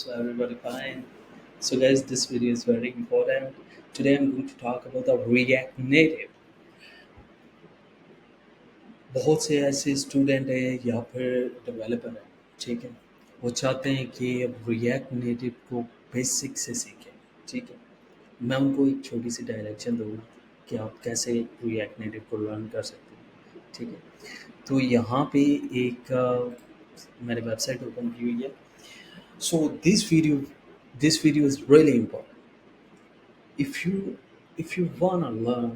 So everybody fine. So guys, this video is very important. Today I'm going to talk about the React Native. बहुत से ऐसे student हैं या फिर developer हैं, ठीक है? वो चाहते हैं कि अब रिएक्ट नेटिव को बेसिक से सीखें, ठीक है? मैं उनको एक छोटी सी डायरेक्शन दूँ कि आप कैसे रिएक्ट नेटिव को लर्न कर सकते हैं, ठीक है? तो यहाँ पे एक मैंने वेबसाइट ओपन की हुई है. So this video is really important. If you wanna learn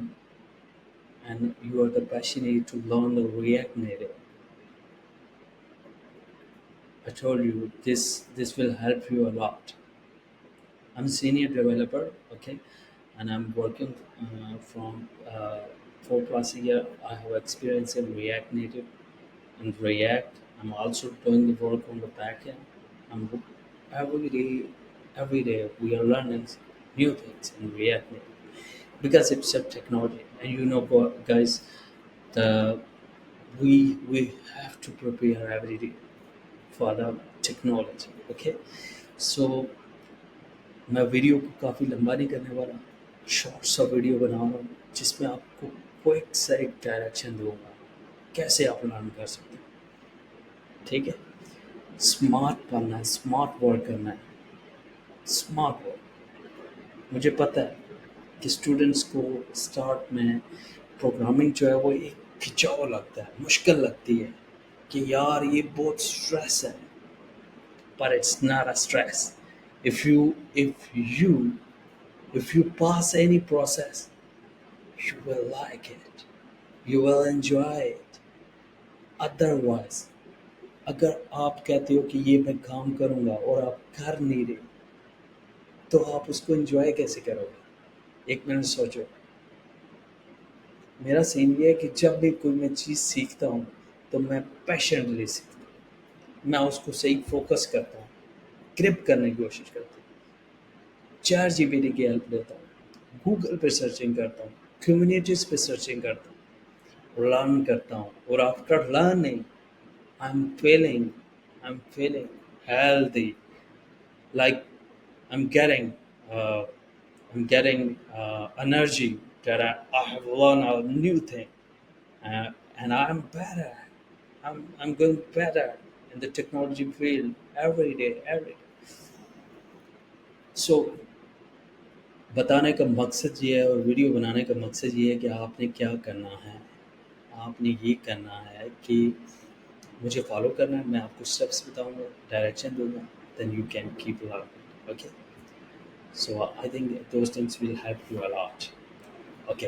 and you are the passionate to learn the React Native, I told you this will help you a lot. I'm a senior developer, okay, and I'm working from 4+ year. I have experience in React Native and React. I'm also doing the work on the backend. I'm every day, every day we are learning new things in React Native because it's a technology, and you know what, guys, the we have to prepare every day for the technology. Okay, so मैं video को काफ़ी लंबा नहीं करने वाला, short सा video बना रहा हूँ जिसमें आपको क्विक सा एक डायरेक्शन दूंगा कैसे आप लर्न कर सकते हैं. ठीक है, स्मार्ट बनना है, स्मार्ट वर्क करना है, स्मार्ट वर्क. मुझे पता है कि स्टूडेंट्स को स्टार्ट में प्रोग्रामिंग जो है वो एक खिंचाव लगता है, मुश्किल लगती है कि यार ये बहुत स्ट्रेस है, but it's not a stress. If you pass any process, you will like it, you will enjoy it. Otherwise, अगर आप कहते हो कि ये मैं काम करूँगा और आप कर नहीं रहे, तो आप उसको एंजॉय कैसे करोगे? एक मिनट सोचो. मेरा सीन ये है कि जब भी कोई मैं चीज़ सीखता हूँ तो मैं पैशनेटली सीखता हूँ, मैं उसको सही फोकस करता हूँ, ग्रिप करने की कोशिश करता हूँ, चैट जीपीटी की हेल्प लेता हूँ, गूगल पे सर्चिंग करता हूँ, कम्युनिटीज़ पे सर्चिंग करता हूँ, लर्न करता हूँ, और after learning I'm feeling I'm feeling healthy, like I'm getting uh, energy that I have learned a new thing, and I'm better. I'm going better in the technology field every day, every day. So बताने का मकसद ये है और video बनाने का मकसद ये है कि आपने क्या करना है. आपने ये करना है कि मुझे फॉलो करना है, मैं आपको स्टेप्स बताऊंगा, डायरेक्शन दूंगा, then you can keep learning. Okay, so I think those things will help you a lot. Okay,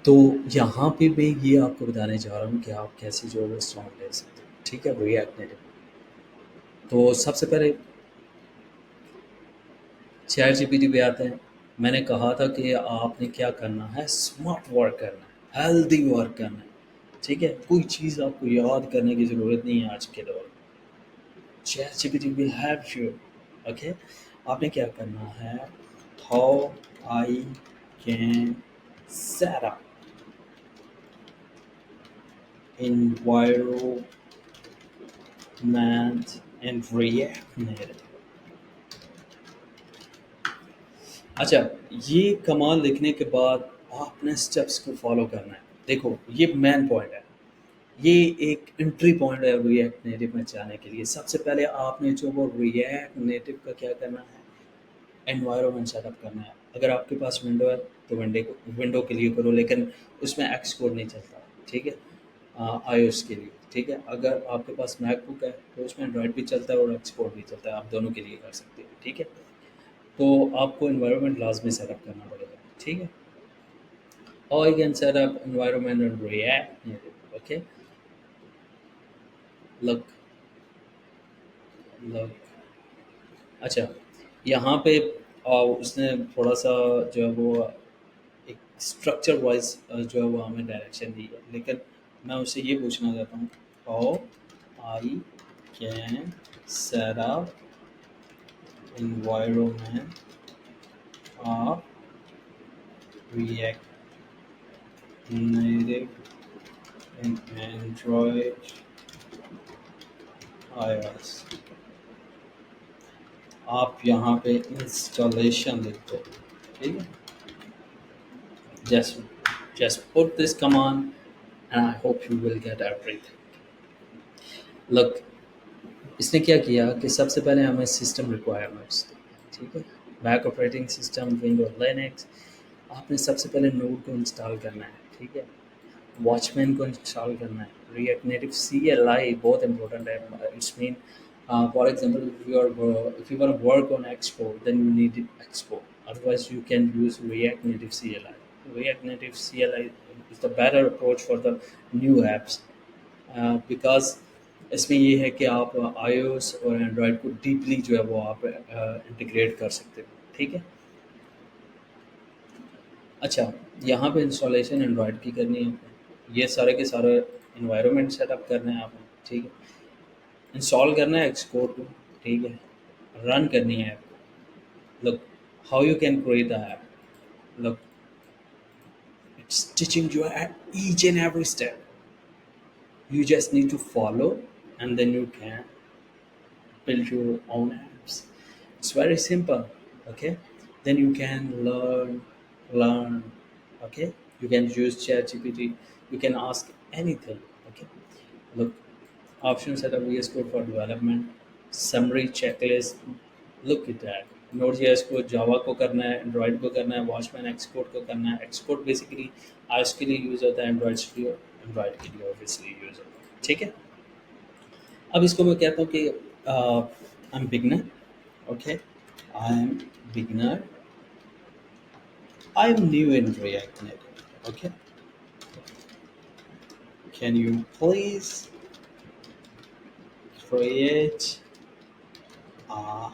तो यहाँ पे मैं ये आपको बताने जा रहा हूँ कि आप कैसे जो है सॉन्ग ले सकते हो. ठीक है, रिएक्ट नेटिव. तो सबसे पहले चैट जीपीटी पे आते हैं. मैंने कहा था कि आपने क्या करना है, स्मार्ट वर्क करना है, हेल्दी वर्क करना है. ठीक है, कोई चीज़ आपको याद करने की ज़रूरत नहीं है आज के दौर में. ChatGPT will help you. Okay, आपने क्या करना है, how I can set up environment in React Native. अच्छा, ये कमांड लिखने के बाद आपने स्टेप्स को फॉलो करना है. देखो, ये मेन पॉइंट है, ये एक एंट्री पॉइंट है रिएक्ट नेटिव में जाने के लिए. सबसे पहले आपने जो वो रिएक्ट नेटिव का क्या करना है, एनवायरनमेंट सेटअप करना है. अगर आपके पास विंडो है तो विंडो के लिए करो, लेकिन उसमें एक्स कोड नहीं चलता. ठीक है, iOS के लिए. ठीक है, अगर आपके पास मैकबुक है तो उसमें एंड्रॉयड भी चलता है और एक्स कोड भी चलता है, आप दोनों के लिए कर सकते हो. ठीक है, तो आपको एनवायरनमेंट लाजमी सेटअप करना पड़ेगा. ठीक है, और you can set up environment in React native. Okay, look look अच्छा, यहाँ पे उसने थोड़ा सा जो है वो एक स्ट्रक्चर वाइज जो है वो हमें डायरेक्शन दी है, लेकिन मैं उससे ये पूछना चाहता हूँ, how I can set up environment of React Native in Android, iOS. आप यहाँ पे इंस्टॉलेशन लिख दो, ठीक है। just just put this command and I hope you will get everything. Look, इसने क्या किया कि सबसे पहले हमें सिस्टम रिक्वायरमेंट्स, ठीक है, Mac operating system, window, Linux. आपने सबसे पहले नोड को इंस्टॉल करना है, ठीक है। वॉचमैन को इंस्टॉल करना है। रिएक्ट नेटिव CLI बहुत इंपॉर्टेंट है। It's mean for example if you want to work on export, then you need export. Otherwise you can use React Native CLI. React Native CLI is the better approach for the new apps, because इसमें ये है कि आप iOS और Android को deeply जो है वो आप इंटीग्रेट कर सकते हो, ठीक है। अच्छा, यहाँ पे इंस्टॉलेशन एंड्रॉयड की करनी है, ये सारे के सारे इन्वायरमेंट सेटअप करने हैं आपने, ठीक है। इंस्टॉल करना है एक्सपोर्ट को, ठीक है। रन करनी है ऐप को। Look how you can create the app. Look, it's teaching you at each and every step. You just need to follow, and then you can build your own apps. It's very simple, okay? Then you can learn, okay? You can use ChatGPT, you can ask anything, okay? Look, option setup VS Code for development, summary checklist, look at that. Node.js को जावा को करना है, Android को करना है, watchman export को करना है। एक्सपोर्ट बेसिकली आइस के लिए यूज़ होता है, एंड्रॉयड के लिए, एंड्रॉयड के लिए ऑब्वियसली यूज़ होता है, ठीक है। अब इसको मैं कहता हूँ कि I am beginner, okay, I am beginner, I am new in React native, okay, can you please create a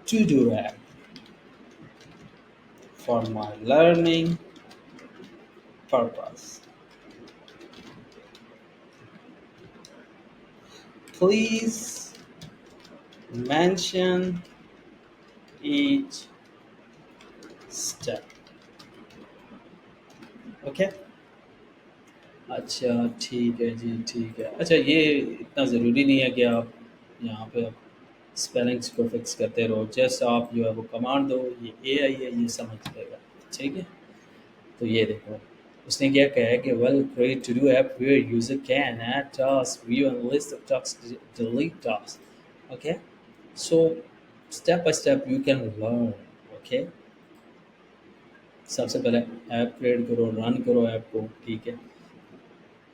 to-do app for my learning purpose. Please mention each step. Okay, अच्छा ठीक है जी, ठीक है। अच्छा, ये इतना ज़रूरी नहीं है कि आप यहाँ पे स्पेलिंग्स को फिक्स करते रहो। जस्ट आप जो है वो कमांड दो, ये AI है, ये समझ लेगा, ठीक है। तो ये देखो, उसने क्या कहा है कि we'll create to do app where user can add task, view and list of task, delete task, okay. So step by step you can learn, okay. सबसे पहले ऐप क्रिएट करो, रन करो ऐप को, ठीक है।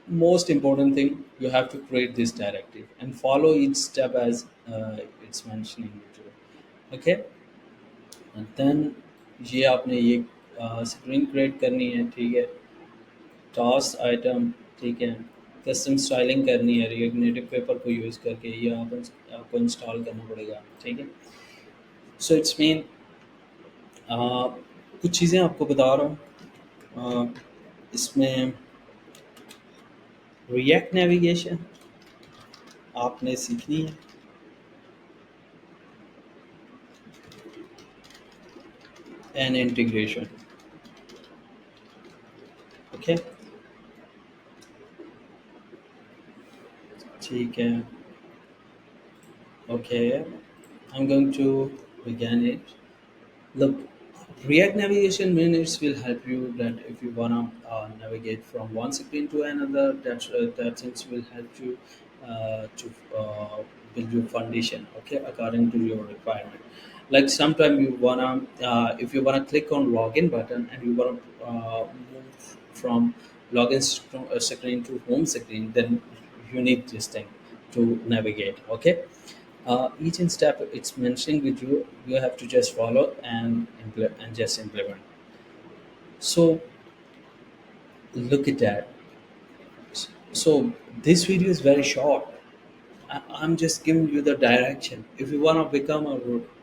Most important thing, you have to create this directive and follow each step as it's mentioning you to, okay। and then ये आपने ये स्क्रीन क्रिएट करनी है, ठीक है। टास्क आइटम, ठीक है। कस्टम स्टाइलिंग करनी है रिएक्ट नेटिव पेपर को यूज़ करके, ये आपको इंस्टॉल करना पड़ेगा, ठीक है। सो इट्स मीन कुछ चीज़ें आपको बता रहा हूँ, इसमें रिएक्ट नेविगेशन आपने सीखनी है, एंड इंटीग्रेशन, ओके, ठीक है, okay. I'm going to begin it. Look, React navigation minutes will help you that if you wanna navigate from one screen to another, that things will help you to build your foundation, okay, according to your requirement. Like sometime you wanna, if you wanna click on login button and you wanna move from screen to home screen, then you need this thing to navigate, okay. Each in step it's mentioning with you, you have to just follow and and just implement. So look at that. So this video is very short. I'm just giving you the direction. If you want to become a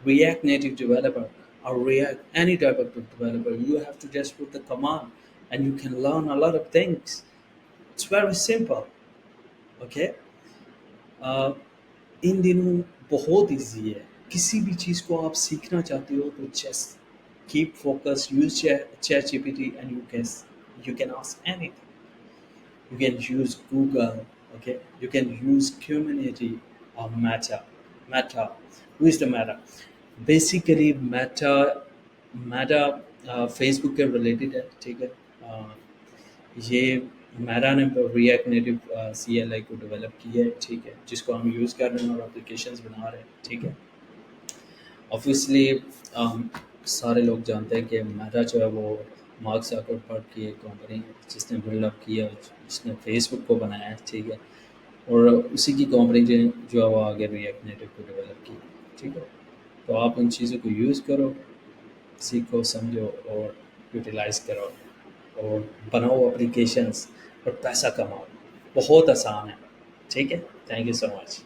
React Native developer or React any type of developer, you have to just put the command and you can learn a lot of things. It's very simple, okay। uh, इन दिनों बहुत easy है, किसी भी चीज़ को आप सीखना चाहते हो तो just keep focus, use chat GPT and you can ask anything, you can use Google, okay, you can use community or Meta, Meta. Who is the Meta? Basically Meta Facebook के रिलेटेड है, ठीक है। ये Meta ने React Native C L I को develop की है, ठीक है, जिसको हम यूज़ कर रहे हैं और एप्लीकेशंस बना रहे हैं, ठीक है। ऑब्वियसली सारे लोग जानते हैं कि मेटा जो है वो मार्क ज़करबर्ग की एक कंपनी है जिसने बिल्डअप किया, जिसने फेसबुक को बनाया है, ठीक है। और उसी की कंपनी जो है वो आगे रिएक्ट नेटिव को डेवलप की, ठीक है। तो आप उन चीज़ों को यूज़ करो, सीखो, समझो और यूटिलाइज़ करो और बनाओ एप्लीकेशंस और पैसा कमाओ। बहुत आसान है, ठीक है। Thank you so much.